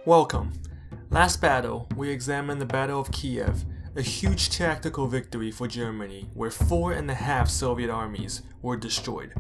Welcome. Last battle, we examined the Battle of Kiev, a huge tactical victory for Germany where 4.5 Soviet armies were destroyed.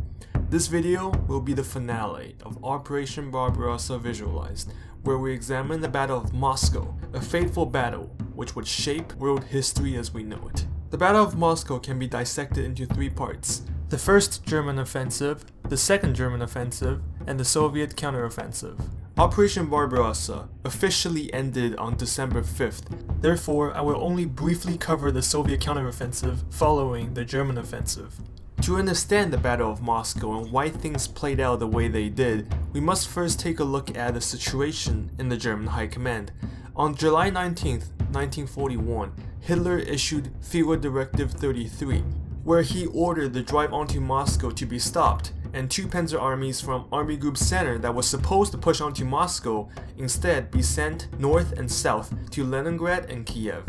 This video will be the finale of Operation Barbarossa Visualized, where we examine the Battle of Moscow, a fateful battle which would shape world history as we know it. The Battle of Moscow can be dissected into 3 parts: the first German offensive, the second German offensive, and the Soviet counteroffensive. Operation Barbarossa officially ended on December 5th, therefore I will only briefly cover the Soviet counteroffensive following the German offensive. To understand the Battle of Moscow and why things played out the way they did, we must first take a look at the situation in the German High Command. On July 19th, 1941, Hitler issued Führer Directive 33, where he ordered the drive onto Moscow to be stopped, and 2 panzer armies from Army Group Center that was supposed to push onto Moscow instead be sent north and south to Leningrad and Kiev.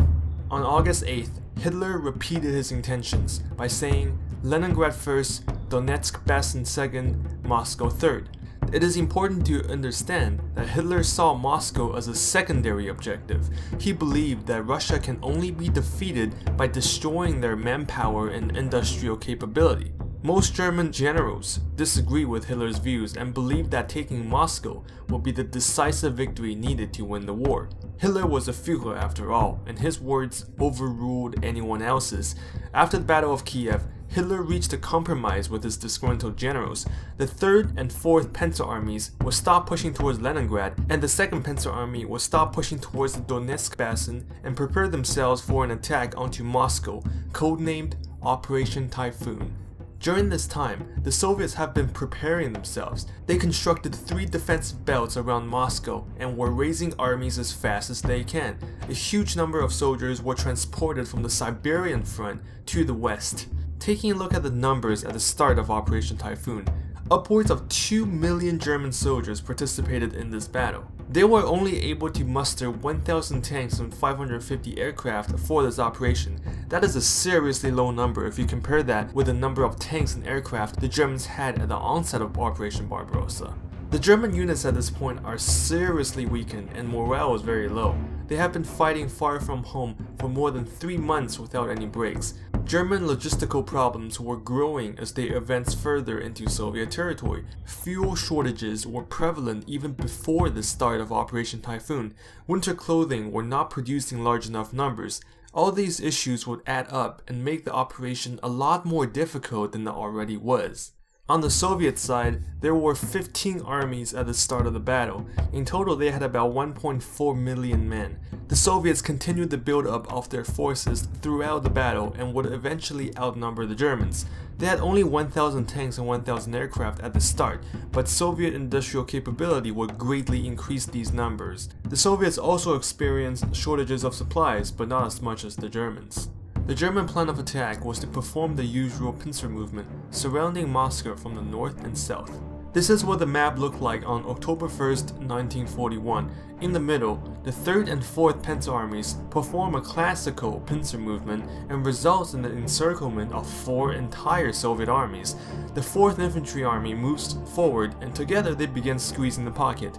On August 8th, Hitler repeated his intentions by saying Leningrad first, Donetsk Basin second, Moscow third. It is important to understand that Hitler saw Moscow as a secondary objective. He believed that Russia can only be defeated by destroying their manpower and industrial capability. Most German generals disagree with Hitler's views and believe that taking Moscow will be the decisive victory needed to win the war. Hitler was a Führer after all, and his words overruled anyone else's. After the Battle of Kiev, Hitler reached a compromise with his disgruntled generals. The 3rd and 4th Panzer armies would stop pushing towards Leningrad, and the 2nd Panzer Army would stop pushing towards the Donetsk Basin and prepare themselves for an attack onto Moscow, codenamed Operation Typhoon. During this time, the Soviets have been preparing themselves. They constructed 3 defensive belts around Moscow and were raising armies as fast as they can. A huge number of soldiers were transported from the Siberian front to the west. Taking a look at the numbers at the start of Operation Typhoon, upwards of 2 million German soldiers participated in this battle. They were only able to muster 1,000 tanks and 550 aircraft for this operation. That is a seriously low number if you compare that with the number of tanks and aircraft the Germans had at the onset of Operation Barbarossa. The German units at this point are seriously weakened and morale is very low. They have been fighting far from home for more than 3 months without any breaks. German logistical problems were growing as they advanced further into Soviet territory. Fuel shortages were prevalent even before the start of Operation Typhoon. Winter clothing were not producing large enough numbers. All these issues would add up and make the operation a lot more difficult than it already was. On the Soviet side, there were 15 armies at the start of the battle. In total, they had about 1.4 million men. The Soviets continued the build-up of their forces throughout the battle and would eventually outnumber the Germans. They had only 1,000 tanks and 1,000 aircraft at the start, but Soviet industrial capability would greatly increase these numbers. The Soviets also experienced shortages of supplies, but not as much as the Germans. The German plan of attack was to perform the usual pincer movement, surrounding Moscow from the north and south. This is what the map looked like on October 1st, 1941. In the middle, the 3rd and 4th Panzer armies perform a classical pincer movement and results in the encirclement of 4 entire Soviet armies. The 4th Infantry Army moves forward and together they begin squeezing the pocket.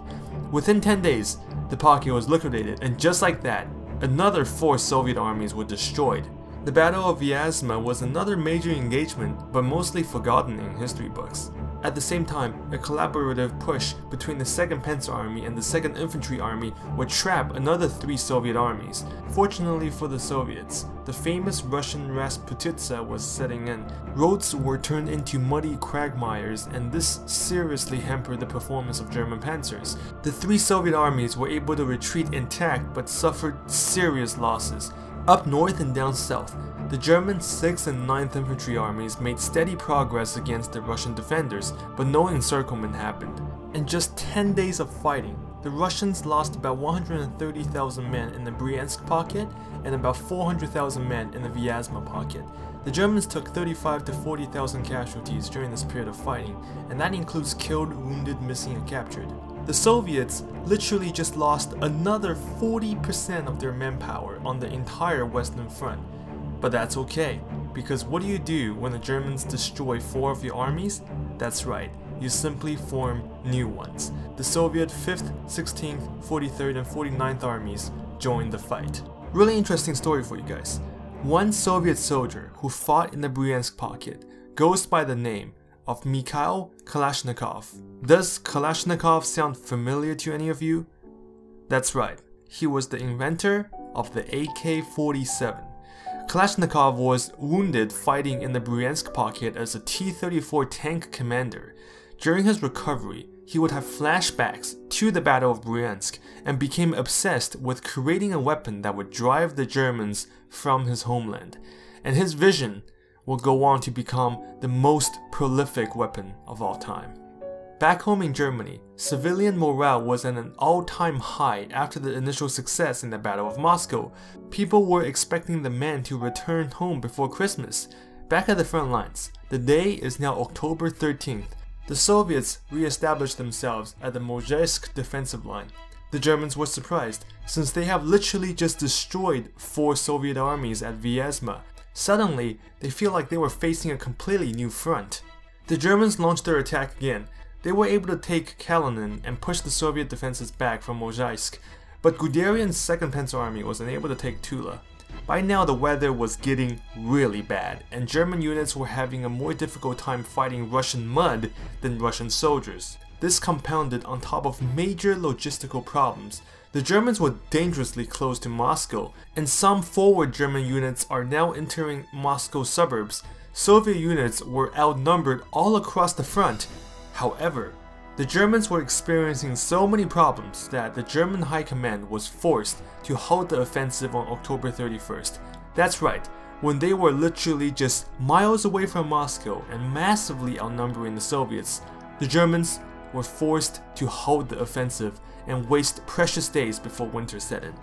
Within 10 days, the pocket was liquidated, and just like that, another 4 Soviet armies were destroyed. The Battle of Vyazma was another major engagement, but mostly forgotten in history books. At the same time, a collaborative push between the 2nd Panzer Army and the 2nd Infantry Army would trap another 3 Soviet armies. Fortunately for the Soviets, the famous Russian Rasputitsa was setting in. Roads were turned into muddy quagmires, and this seriously hampered the performance of German panzers. The 3 Soviet armies were able to retreat intact but suffered serious losses. Up north and down south, the German 6th and 9th Infantry armies made steady progress against the Russian defenders, but no encirclement happened. In just 10 days of fighting, the Russians lost about 130,000 men in the Bryansk pocket and about 400,000 men in the Vyazma pocket. The Germans took 35 to 40,000 casualties during this period of fighting, and that includes killed, wounded, missing, and captured. The Soviets literally just lost another 40% of their manpower on the entire Western Front. But that's okay. because what do you do when the Germans destroy 4 of your armies? That's right, you simply form new ones. The Soviet 5th, 16th, 43rd, and 49th armies joined the fight. Really interesting story for you guys. One Soviet soldier who fought in the Bryansk pocket goes by the name of Mikhail Kalashnikov. Does Kalashnikov sound familiar to any of you? That's right, he was the inventor of the AK-47. Kalashnikov was wounded fighting in the Bryansk pocket as a T-34 tank commander. During his recovery, he would have flashbacks to the Battle of Bryansk and became obsessed with creating a weapon that would drive the Germans from his homeland. And his vision will go on to become the most prolific weapon of all time. Back home in Germany, civilian morale was at an all-time high after the initial success in the Battle of Moscow. People were expecting the men to return home before Christmas. Back at the front lines, the day is now October 13th. The Soviets re-established themselves at the Mozhaysk defensive line. The Germans were surprised, since they have literally just destroyed 4 Soviet armies at Vyazma. Suddenly, they feel like they were facing a completely new front. The Germans launched their attack again. They were able to take Kalinin and push the Soviet defenses back from Mozhaysk, but Guderian's 2nd Panzer Army was unable to take Tula. By now the weather was getting really bad, and German units were having a more difficult time fighting Russian mud than Russian soldiers. This compounded on top of major logistical problems. The Germans were dangerously close to Moscow, and some forward German units are now entering Moscow suburbs. Soviet units were outnumbered all across the front. However, the Germans were experiencing so many problems that the German High Command was forced to halt the offensive on October 31st. That's right, when they were literally just miles away from Moscow and massively outnumbering the Soviets, the Germans were forced to halt the offensive and waste precious days before winter set in.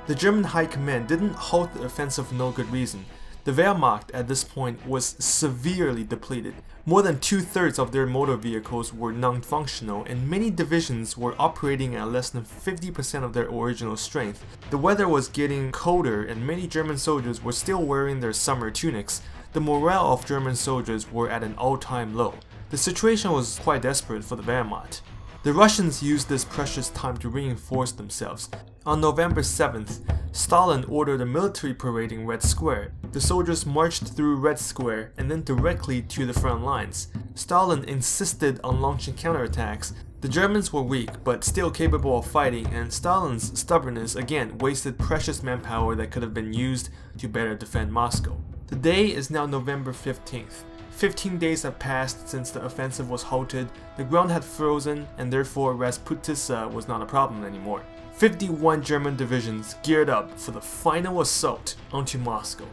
The German High Command didn't halt the offensive for no good reason. The Wehrmacht at this point was severely depleted. More than 2/3 of their motor vehicles were non-functional, and many divisions were operating at less than 50% of their original strength. The weather was getting colder, and many German soldiers were still wearing their summer tunics. The morale of German soldiers were at an all-time low. The situation was quite desperate for the Wehrmacht. The Russians used this precious time to reinforce themselves. On November 7th, Stalin ordered a military parade in Red Square. The soldiers marched through Red Square and then directly to the front lines. Stalin insisted on launching counterattacks. The Germans were weak but still capable of fighting, and Stalin's stubbornness again wasted precious manpower that could have been used to better defend Moscow. The day is now November 15th. 15 days have passed since the offensive was halted, the ground had frozen, and therefore Rasputitsa was not a problem anymore. 51 German divisions geared up for the final assault onto Moscow.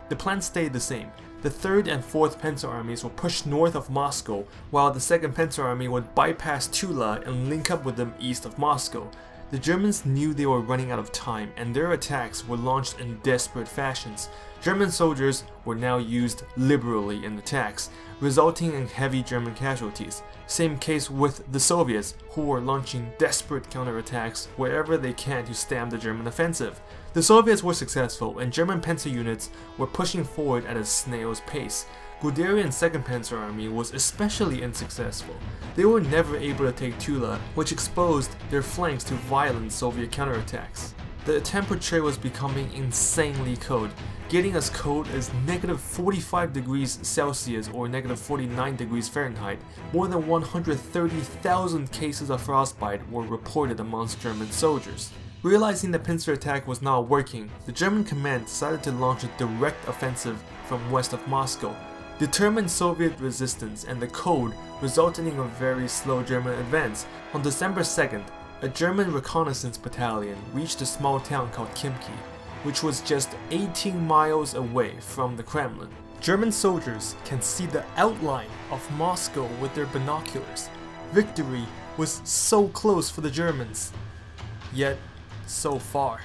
The plan stayed the same. The 3rd and 4th Panzer armies were pushed north of Moscow, while the 2nd Panzer Army would bypass Tula and link up with them east of Moscow. The Germans knew they were running out of time, and their attacks were launched in desperate fashions. German soldiers were now used liberally in attacks, resulting in heavy German casualties. Same case with the Soviets, who were launching desperate counterattacks wherever they can to stem the German offensive. The Soviets were successful, and German panzer units were pushing forward at a snail's pace. Guderian's 2nd Panzer Army was especially unsuccessful. They were never able to take Tula, which exposed their flanks to violent Soviet counterattacks. The temperature was becoming insanely cold, getting as cold as -45 degrees Celsius or -49 degrees Fahrenheit. More than 130,000 cases of frostbite were reported amongst German soldiers. Realizing the pincer attack was not working, the German command decided to launch a direct offensive from west of Moscow. Determined Soviet resistance and the cold resulted in a very slow German advance. On December 2nd, a German reconnaissance battalion reached a small town called Khimki, which was just 18 miles away from the Kremlin. German soldiers can see the outline of Moscow with their binoculars. Victory was so close for the Germans, yet so far.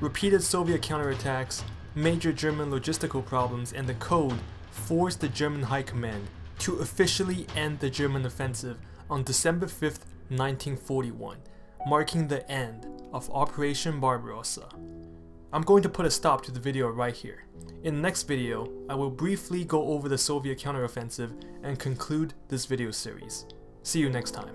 Repeated Soviet counterattacks, major German logistical problems, and the cold forced the German High Command to officially end the German offensive on December 5th, 1941, marking the end of Operation Barbarossa. I'm going to put a stop to the video right here. In the next video, I will briefly go over the Soviet counteroffensive and conclude this video series. See you next time.